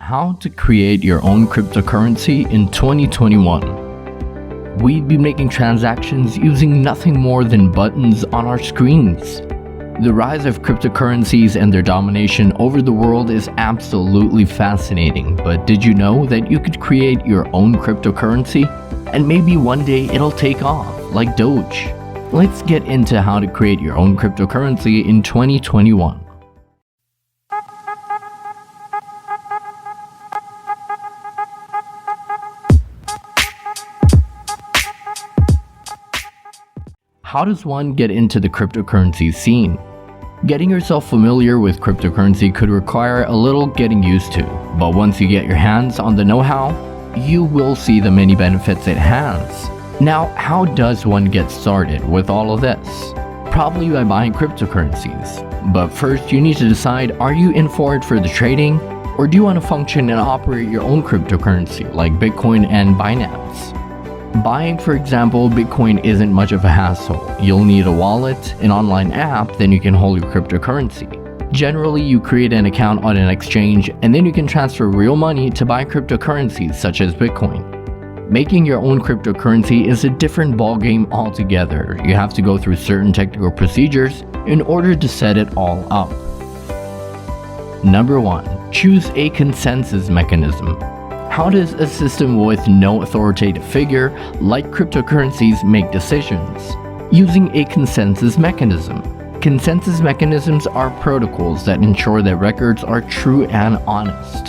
How to create your own cryptocurrency in 2021. We'd be making transactions using nothing more than buttons on our screens. The rise of cryptocurrencies and their domination over the world is absolutely fascinating, but did you know that you could create your own cryptocurrency? And maybe one day it'll take off, like Doge. Let's get into how to create your own cryptocurrency in 2021. How does one get into the cryptocurrency scene? Getting yourself familiar with cryptocurrency could require a little getting used to, but once you get your hands on the know-how, you will see the many benefits it has. Now, how does one get started with all of this? Probably by buying cryptocurrencies. But first, you need to decide, are you in for it for the trading, or do you want to function and operate your own cryptocurrency like Bitcoin and Binance? Buying, for example, Bitcoin isn't much of a hassle. You'll need a wallet, an online app, then you can hold your cryptocurrency. Generally, you create an account on an exchange and then you can transfer real money to buy cryptocurrencies such as Bitcoin. Making your own cryptocurrency is a different ballgame altogether. You have to go through certain technical procedures in order to set it all up. Number 1. Choose a consensus mechanism. How does a system with no authoritative figure, like cryptocurrencies, make decisions? Using a consensus mechanism. Consensus mechanisms are protocols that ensure that records are true and honest.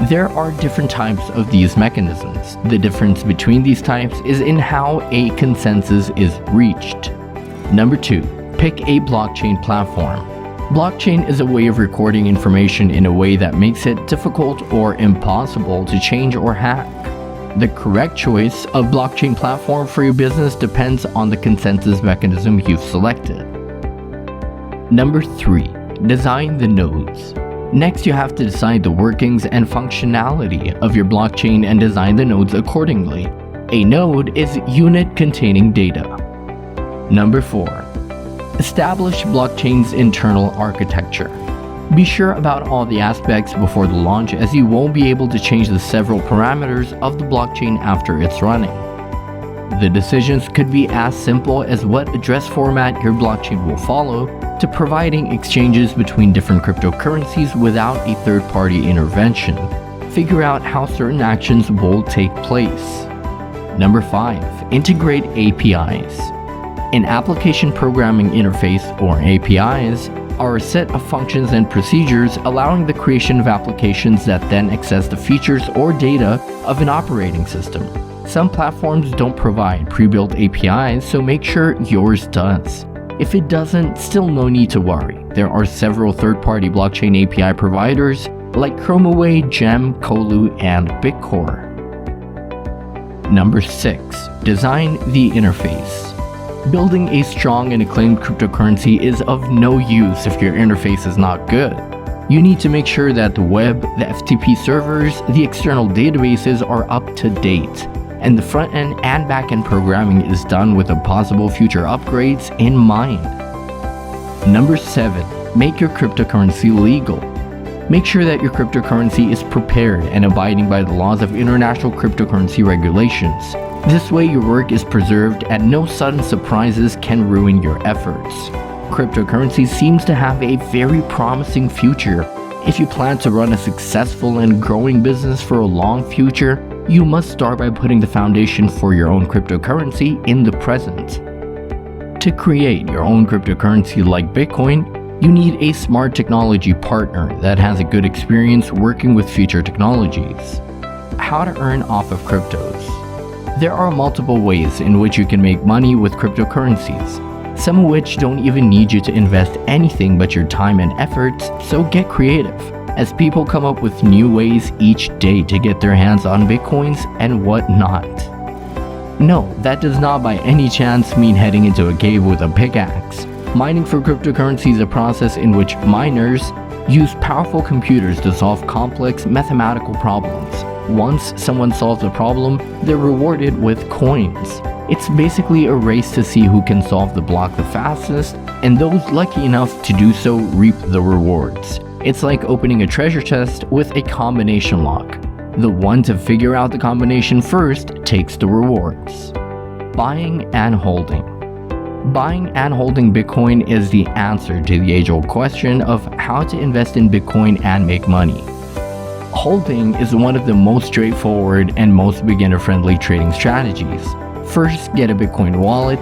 There are different types of these mechanisms. The difference between these types is in how a consensus is reached. Number 2. Pick a blockchain platform. Blockchain is a way of recording information in a way that makes it difficult or impossible to change or hack. The correct choice of blockchain platform for your business depends on the consensus mechanism you've selected. Number 3. Design the nodes. Next, you have to decide the workings and functionality of your blockchain and design the nodes accordingly. A node is a unit containing data. Number 4. Establish blockchain's internal architecture. Be sure about all the aspects before the launch, as you won't be able to change the several parameters of the blockchain after it's running. The decisions could be as simple as what address format your blockchain will follow, to providing exchanges between different cryptocurrencies without a third-party intervention. Figure out how certain actions will take place. Number 5. Integrate APIs. An application programming interface, or APIs, are a set of functions and procedures allowing the creation of applications that then access the features or data of an operating system. Some platforms don't provide pre-built APIs, so make sure yours does. If it doesn't, still no need to worry. There are several third-party blockchain API providers like ChromaWay, Gem, Colu, and Bitcore. Number 6. Design the interface. Building a strong and acclaimed cryptocurrency is of no use if your interface is not good. You need to make sure that the web, the FTP servers, the external databases are up to date, and the front-end and back-end programming is done with the possible future upgrades in mind. Number 7. Make your cryptocurrency legal. Make sure that your cryptocurrency is prepared and abiding by the laws of international cryptocurrency regulations. This way your work is preserved and no sudden surprises can ruin your efforts. Cryptocurrency seems to have a very promising future. If you plan to run a successful and growing business for a long future, you must start by putting the foundation for your own cryptocurrency in the present. To create your own cryptocurrency like Bitcoin, you need a smart technology partner that has a good experience working with future technologies. How to earn off of cryptos. There are multiple ways in which you can make money with cryptocurrencies, some of which don't even need you to invest anything but your time and efforts, so get creative, as people come up with new ways each day to get their hands on Bitcoins and whatnot. No, that does not by any chance mean heading into a cave with a pickaxe. Mining for cryptocurrency is a process in which miners use powerful computers to solve complex mathematical problems. Once someone solves a problem, they're rewarded with coins. It's basically a race to see who can solve the block the fastest, and those lucky enough to do so reap the rewards. It's like opening a treasure chest with a combination lock. The one to figure out the combination first takes the rewards. Buying and holding. Buying and holding Bitcoin is the answer to the age-old question of how to invest in Bitcoin and make money. Holding is one of the most straightforward and most beginner-friendly trading strategies. First, get a Bitcoin wallet,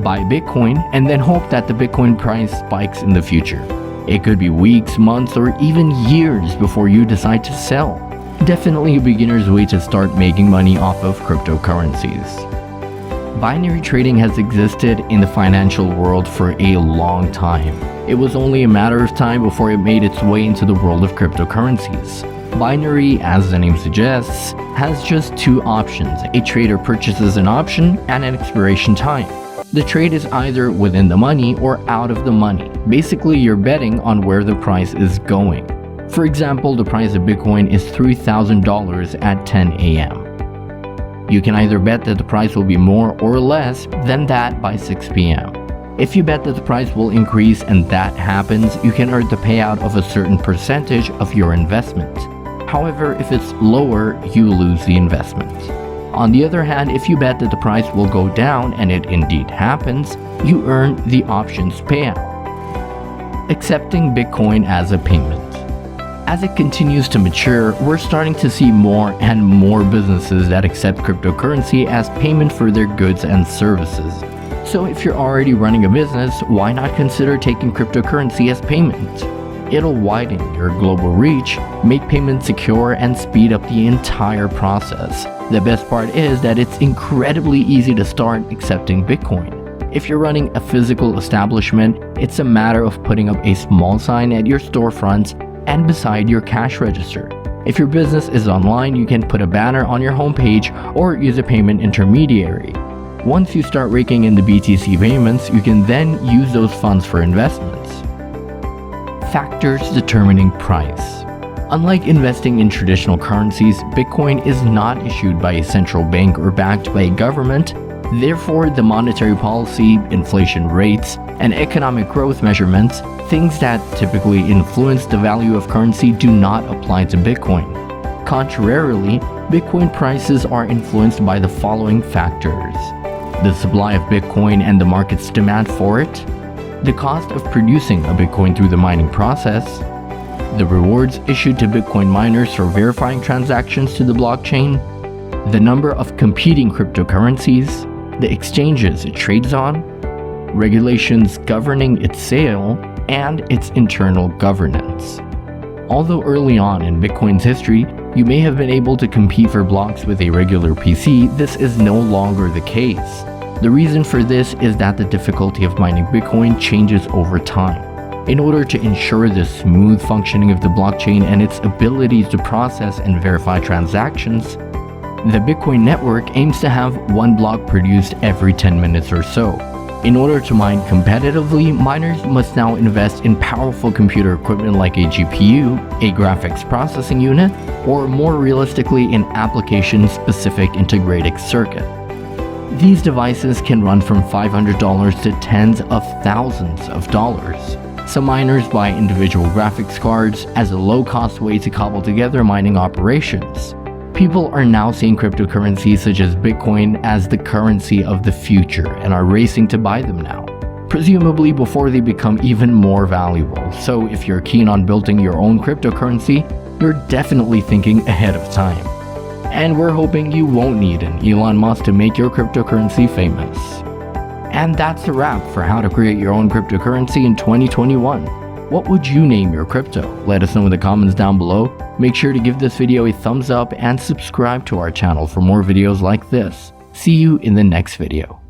buy Bitcoin, and then hope that the Bitcoin price spikes in the future. It could be weeks, months, or even years before you decide to sell. Definitely a beginner's way to start making money off of cryptocurrencies. Binary trading has existed in the financial world for a long time. It was only a matter of time before it made its way into the world of cryptocurrencies. Binary, as the name suggests, has just two options. A trader purchases an option and an expiration time. The trade is either within the money or out of the money. Basically, you're betting on where the price is going. For example, the price of Bitcoin is $3,000 at 10 a.m. You can either bet that the price will be more or less than that by 6 p.m. If you bet that the price will increase and that happens, you can earn the payout of a certain percentage of your investment. However, if it's lower, you lose the investment. On the other hand, if you bet that the price will go down and it indeed happens, you earn the options payout. Accepting Bitcoin as a payment. As it continues to mature, we're starting to see more and more businesses that accept cryptocurrency as payment for their goods and services. So if you're already running a business, why not consider taking cryptocurrency as payment? It'll widen your global reach, make payments secure, and speed up the entire process. The best part is that it's incredibly easy to start accepting Bitcoin. If you're running a physical establishment, it's a matter of putting up a small sign at your storefront and beside your cash register. If your business is online, you can put a banner on your homepage or use a payment intermediary. Once you start raking in the BTC payments, you can then use those funds for investments. Factors determining price. Unlike investing in traditional currencies, Bitcoin is not issued by a central bank or backed by a government. Therefore, the monetary policy, inflation rates, and economic growth measurements, things that typically influence the value of currency, do not apply to Bitcoin. Contrarily, Bitcoin prices are influenced by the following factors: the supply of Bitcoin and the market's demand for it, the cost of producing a Bitcoin through the mining process, the rewards issued to Bitcoin miners for verifying transactions to the blockchain, the number of competing cryptocurrencies, the exchanges it trades on, regulations governing its sale, and its internal governance. Although early on in Bitcoin's history, you may have been able to compete for blocks with a regular PC, this is no longer the case. The reason for this is that the difficulty of mining Bitcoin changes over time. In order to ensure the smooth functioning of the blockchain and its ability to process and verify transactions, the Bitcoin network aims to have one block produced every 10 minutes or so. In order to mine competitively, miners must now invest in powerful computer equipment like a GPU, a graphics processing unit, or more realistically, an application-specific integrated circuit. These devices can run from $500 to tens of thousands of dollars. Some miners buy individual graphics cards as a low-cost way to cobble together mining operations. People are now seeing cryptocurrencies such as Bitcoin as the currency of the future and are racing to buy them now, presumably before they become even more valuable. So if you're keen on building your own cryptocurrency, you're definitely thinking ahead of time. And we're hoping you won't need an Elon Musk to make your cryptocurrency famous. And that's a wrap for how to create your own cryptocurrency in 2021. What would you name your crypto? Let us know in the comments down below. Make sure to give this video a thumbs up and subscribe to our channel for more videos like this. See you in the next video.